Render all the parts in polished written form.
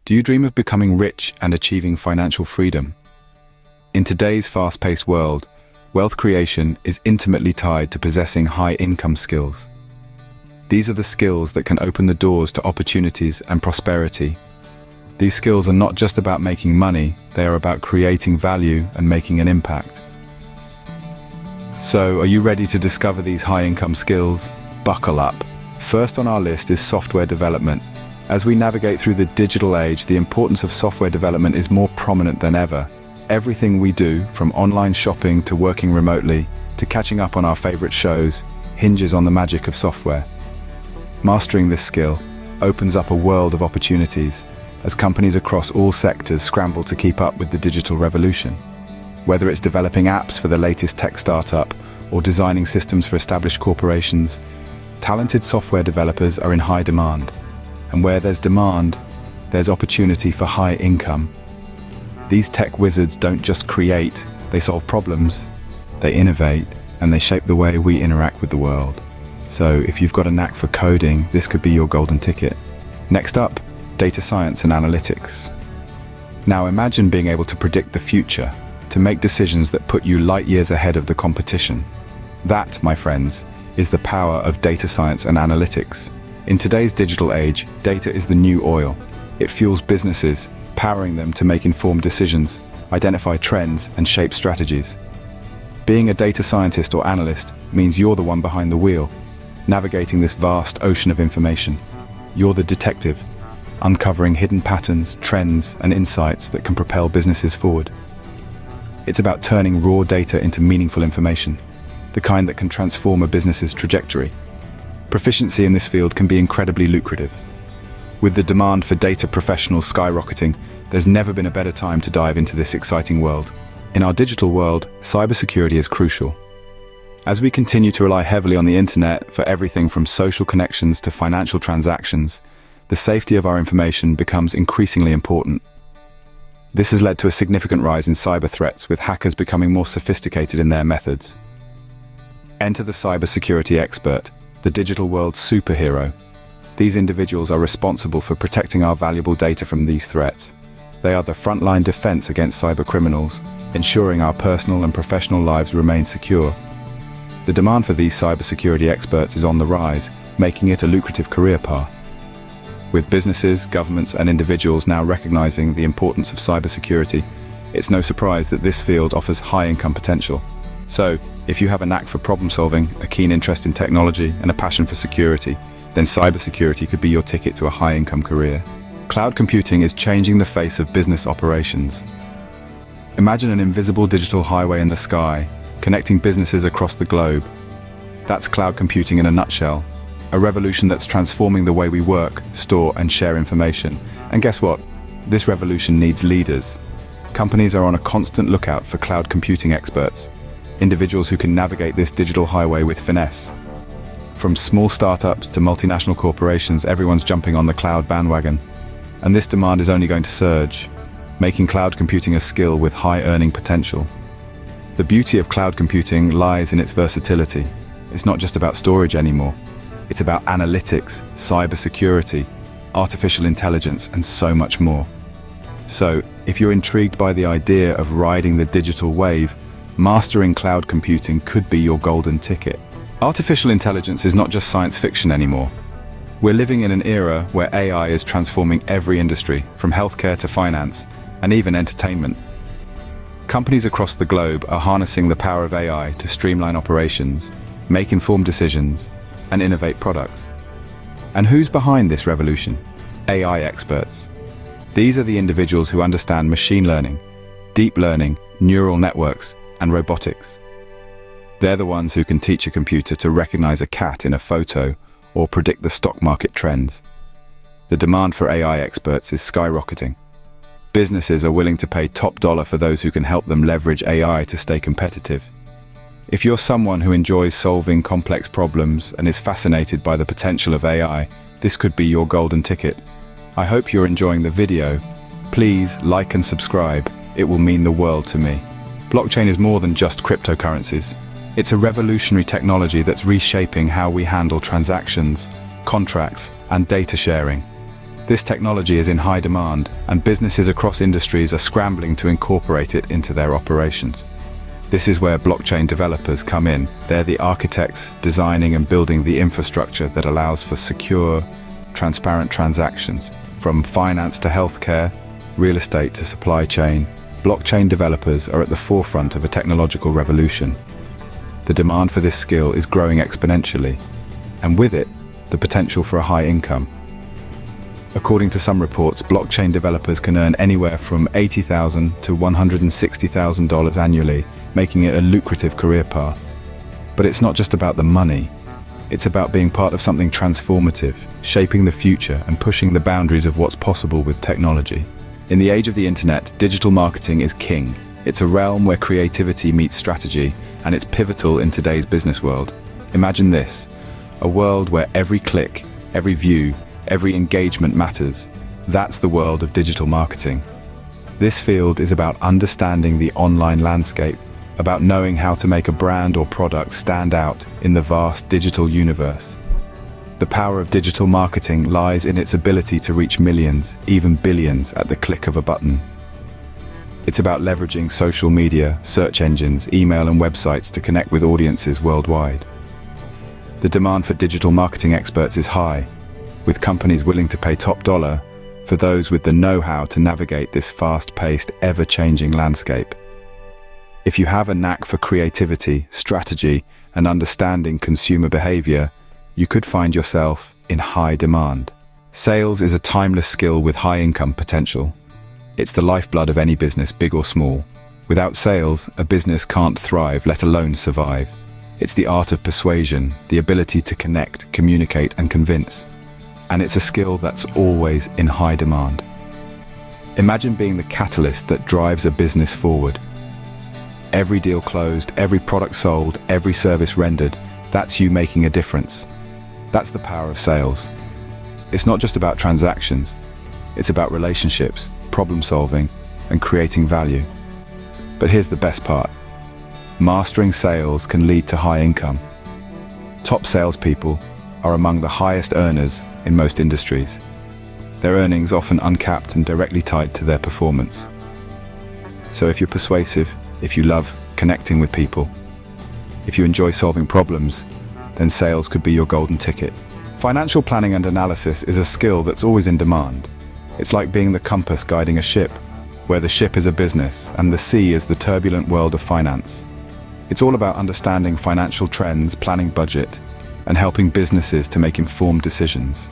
Do you dream of becoming rich and achieving financial freedom? In today's fast-paced world, wealth creation is intimately tied to possessing high-income skills. These are the skills that can open the doors to opportunities and prosperity. These skills are not just about making money, they are about creating value and making an impact. So, are you ready to discover these high-income skills? Buckle up. First on our list is software development. As we navigate through the digital age, the importance of software development is more prominent than ever. Everything we do, from online shopping to working remotely, to catching up on our favorite shows, hinges on the magic of software. Mastering this skill opens up a world of opportunities as companies across all sectors scramble to keep up with the digital revolution. Whether it's developing apps for the latest tech startup or designing systems for established corporations, talented software developers are in high demand. And where there's demand, there's opportunity for high income. These tech wizards don't just create, they solve problems, they innovate, and they shape the way we interact with the world. So if you've got a knack for coding, this could be your golden ticket. Next up, data science and analytics. Now imagine being able to predict the future, to make decisions that put you light years ahead of the competition. That, my friends, is the power of data science and analytics. In today's digital age, data is the new oil. It fuels businesses, powering them to make informed decisions, identify trends, and shape strategies. Being a data scientist or analyst means you're the one behind the wheel, navigating this vast ocean of information. You're the detective, uncovering hidden patterns, trends, and insights that can propel businesses forward. It's about turning raw data into meaningful information, the kind that can transform a business's trajectory. Proficiency in this field can be incredibly lucrative. With the demand for data professionals skyrocketing, there's never been a better time to dive into this exciting world. In our digital world, cybersecurity is crucial. As we continue to rely heavily on the internet for everything from social connections to financial transactions, the safety of our information becomes increasingly important. This has led to a significant rise in cyber threats, with hackers becoming more sophisticated in their methods. Enter the cybersecurity expert, the digital world's superhero. These individuals are responsible for protecting our valuable data from these threats. They are the frontline defense against cyber criminals, ensuring our personal and professional lives remain secure. The demand for these cybersecurity experts is on the rise, making it a lucrative career path. With businesses, governments, and individuals now recognizing the importance of cybersecurity, it's no surprise that this field offers high income potential. So, if you have a knack for problem solving, a keen interest in technology, and a passion for security, then cybersecurity could be your ticket to a high income career. Cloud computing is changing the face of business operations. Imagine an invisible digital highway in the sky, connecting businesses across the globe. That's cloud computing in a nutshell. A revolution that's transforming the way we work, store, and share information. And guess what? This revolution needs leaders. Companies are on a constant lookout for cloud computing experts, individuals who can navigate this digital highway with finesse. From small startups to multinational corporations, everyone's jumping on the cloud bandwagon. And this demand is only going to surge, making cloud computing a skill with high earning potential. The beauty of cloud computing lies in its versatility. It's not just about storage anymore. It's about analytics, cybersecurity, artificial intelligence, and so much more. So, if you're intrigued by the idea of riding the digital wave, mastering cloud computing could be your golden ticket. Artificial intelligence is not just science fiction anymore. We're living in an era where AI is transforming every industry, from healthcare to finance, and even entertainment. Companies across the globe are harnessing the power of AI to streamline operations, make informed decisions, and innovate products. And who's behind this revolution? AI experts. These are the individuals who understand machine learning, deep learning, neural networks, and robotics. They're the ones who can teach a computer to recognize a cat in a photo or predict the stock market trends. The demand for AI experts is skyrocketing. Businesses are willing to pay top dollar for those who can help them leverage AI to stay competitive. If you're someone who enjoys solving complex problems and is fascinated by the potential of AI, this could be your golden ticket. I hope you're enjoying the video. Please like and subscribe. It will mean the world to me. Blockchain is more than just cryptocurrencies. It's a revolutionary technology that's reshaping how we handle transactions, contracts, and data sharing. This technology is in high demand, and businesses across industries are scrambling to incorporate it into their operations. This is where blockchain developers come in. They're the architects designing and building the infrastructure that allows for secure, transparent transactions. From finance to healthcare, real estate to supply chain, blockchain developers are at the forefront of a technological revolution. The demand for this skill is growing exponentially, and with it, the potential for a high income. According to some reports, blockchain developers can earn anywhere from $80,000 to $160,000 annually, making it a lucrative career path. But it's not just about the money. It's about being part of something transformative, shaping the future and pushing the boundaries of what's possible with technology. In the age of the internet, digital marketing is king. It's a realm where creativity meets strategy, and it's pivotal in today's business world. Imagine this, a world where every click, every view, every engagement matters. That's the world of digital marketing. This field is about understanding the online landscape, about knowing how to make a brand or product stand out in the vast digital universe. The power of digital marketing lies in its ability to reach millions, even billions, at the click of a button. It's about leveraging social media, search engines, email and websites to connect with audiences worldwide. The demand for digital marketing experts is high, with companies willing to pay top dollar for those with the know-how to navigate this fast-paced, ever-changing landscape. If you have a knack for creativity, strategy, and understanding consumer behavior, you could find yourself in high demand. Sales is a timeless skill with high income potential. It's the lifeblood of any business, big or small. Without sales, a business can't thrive, let alone survive. It's the art of persuasion, the ability to connect, communicate, and convince. And it's a skill that's always in high demand. Imagine being the catalyst that drives a business forward. Every deal closed, every product sold, every service rendered, that's you making a difference. That's the power of sales. It's not just about transactions. It's about relationships, problem solving, and creating value. But here's the best part. Mastering sales can lead to high income. Top salespeople are among the highest earners in most industries. Their earnings often uncapped and directly tied to their performance. So if you're persuasive, if you love connecting with people, if you enjoy solving problems, then sales could be your golden ticket. Financial planning and analysis is a skill that's always in demand. It's like being the compass guiding a ship, where the ship is a business and the sea is the turbulent world of finance. It's all about understanding financial trends, planning budget, and helping businesses to make informed decisions.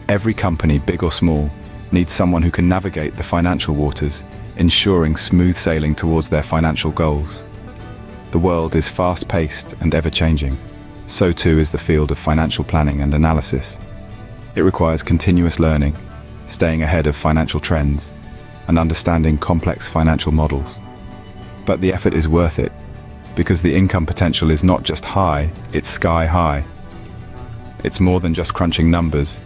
Every company, big or small, needs someone who can navigate the financial waters, ensuring smooth sailing towards their financial goals. The world is fast-paced and ever-changing. So too is the field of financial planning and analysis. It requires continuous learning, staying ahead of financial trends, and understanding complex financial models. But the effort is worth it, because the income potential is not just high, it's sky high. It's more than just crunching numbers.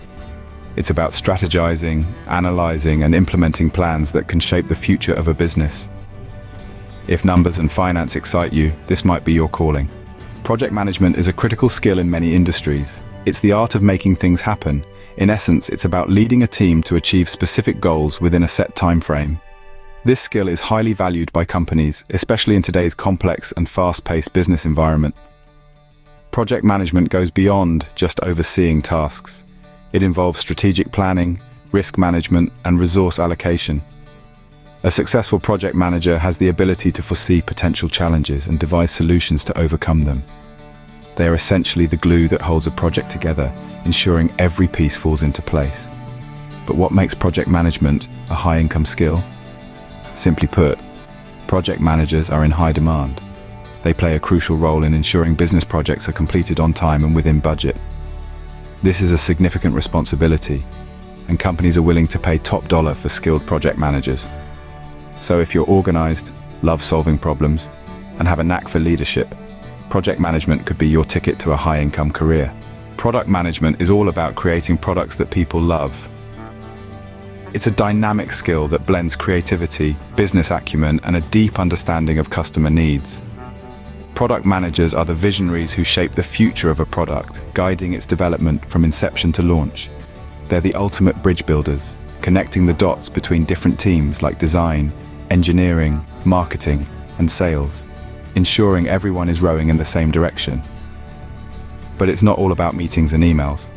It's about strategizing, analyzing, and implementing plans that can shape the future of a business. If numbers and finance excite you, this might be your calling. Project management is a critical skill in many industries. It's the art of making things happen. In essence, it's about leading a team to achieve specific goals within a set time frame. This skill is highly valued by companies, especially in today's complex and fast-paced business environment. Project management goes beyond just overseeing tasks. It involves strategic planning, risk management, and resource allocation. A successful project manager has the ability to foresee potential challenges and devise solutions to overcome them. They are essentially the glue that holds a project together, ensuring every piece falls into place. But what makes project management a high-income skill? Simply put, project managers are in high demand. They play a crucial role in ensuring business projects are completed on time and within budget. This is a significant responsibility, and companies are willing to pay top dollar for skilled project managers. So if you're organized, love solving problems, and have a knack for leadership, project management could be your ticket to a high-income career. Product management is all about creating products that people love. It's a dynamic skill that blends creativity, business acumen, and a deep understanding of customer needs. Product managers are the visionaries who shape the future of a product, guiding its development from inception to launch. They're the ultimate bridge builders, connecting the dots between different teams like design, engineering, marketing, and sales, ensuring everyone is rowing in the same direction. But it's not all about meetings and emails.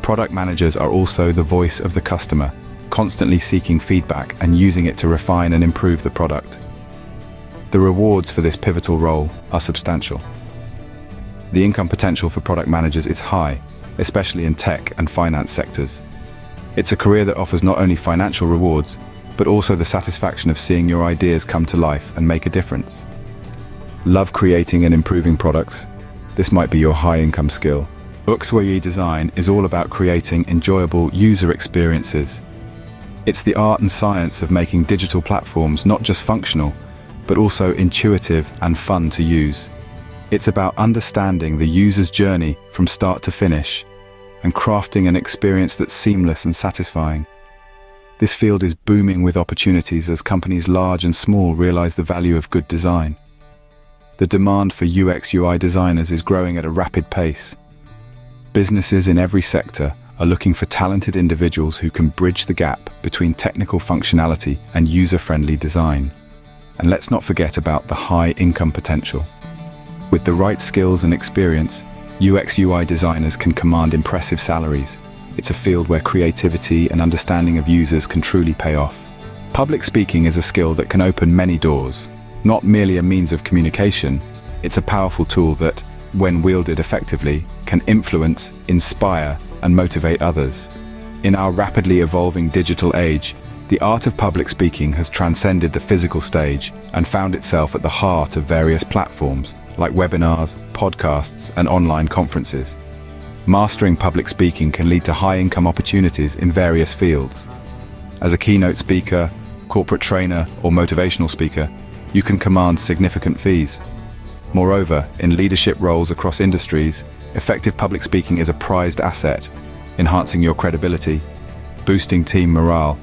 Product managers are also the voice of the customer, constantly seeking feedback and using it to refine and improve the product. The rewards for this pivotal role are substantial. The income potential for product managers is high, especially in tech and finance sectors. It's a career that offers not only financial rewards, but also the satisfaction of seeing your ideas come to life and make a difference. Love creating and improving products? This might be your high-income skill. UX/UI design is all about creating enjoyable user experiences. It's the art and science of making digital platforms not just functional, but also intuitive and fun to use. It's about understanding the user's journey from start to finish and crafting an experience that's seamless and satisfying. This field is booming with opportunities as companies large and small realize the value of good design. The demand for UX/UI designers is growing at a rapid pace. Businesses in every sector are looking for talented individuals who can bridge the gap between technical functionality and user-friendly design. And let's not forget about the high income potential. With the right skills and experience, UX/UI designers can command impressive salaries. It's a field where creativity and understanding of users can truly pay off. Public speaking is a skill that can open many doors. Not merely a means of communication, it's a powerful tool that, when wielded effectively, can influence, inspire, and motivate others. In our rapidly evolving digital age, the art of public speaking has transcended the physical stage and found itself at the heart of various platforms, like webinars, podcasts, and online conferences. Mastering public speaking can lead to high-income opportunities in various fields. As a keynote speaker, corporate trainer, or motivational speaker, you can command significant fees. Moreover, in leadership roles across industries, effective public speaking is a prized asset, enhancing your credibility, boosting team morale,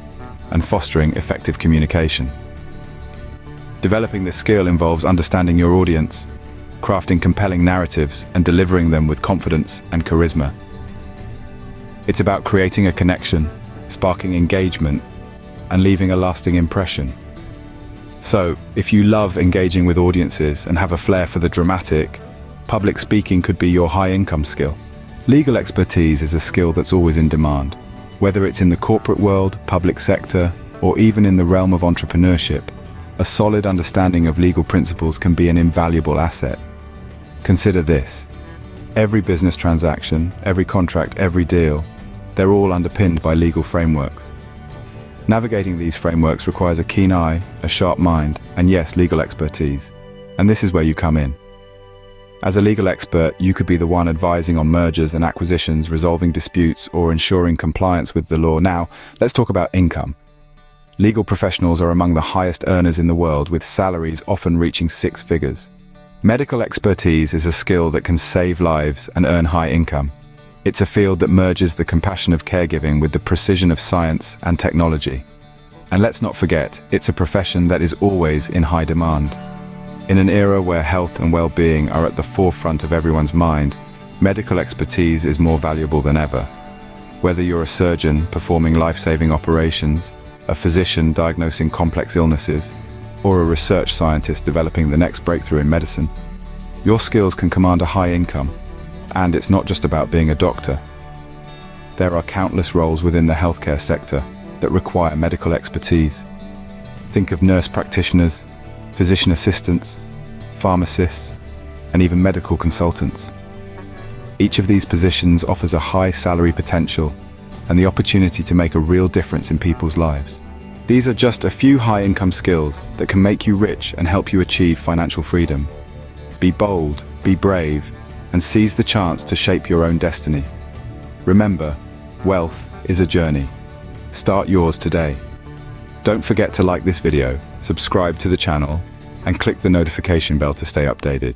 and fostering effective communication. Developing this skill involves understanding your audience, crafting compelling narratives, and delivering them with confidence and charisma. It's about creating a connection, sparking engagement, and leaving a lasting impression. So, if you love engaging with audiences and have a flair for the dramatic, public speaking could be your high-income skill. Legal expertise is a skill that's always in demand. Whether it's in the corporate world, public sector, or even in the realm of entrepreneurship, a solid understanding of legal principles can be an invaluable asset. Consider this. Every business transaction, every contract, every deal, they're all underpinned by legal frameworks. Navigating these frameworks requires a keen eye, a sharp mind, and yes, legal expertise. And this is where you come in. As a legal expert, you could be the one advising on mergers and acquisitions, resolving disputes, or ensuring compliance with the law. Now, let's talk about income. Legal professionals are among the highest earners in the world, with salaries often reaching six figures. Medical expertise is a skill that can save lives and earn high income. It's a field that merges the compassion of caregiving with the precision of science and technology. And let's not forget, it's a profession that is always in high demand. In an era where health and well-being are at the forefront of everyone's mind, medical expertise is more valuable than ever. Whether you're a surgeon performing life-saving operations, a physician diagnosing complex illnesses, or a research scientist developing the next breakthrough in medicine, your skills can command a high income. And it's not just about being a doctor. There are countless roles within the healthcare sector that require medical expertise. Think of nurse practitioners, physician assistants, pharmacists, and even medical consultants. Each of these positions offers a high salary potential and the opportunity to make a real difference in people's lives. These are just a few high-income skills that can make you rich and help you achieve financial freedom. Be bold, be brave, and seize the chance to shape your own destiny. Remember, wealth is a journey. Start yours today. Don't forget to like this video, subscribe to the channel, and click the notification bell to stay updated.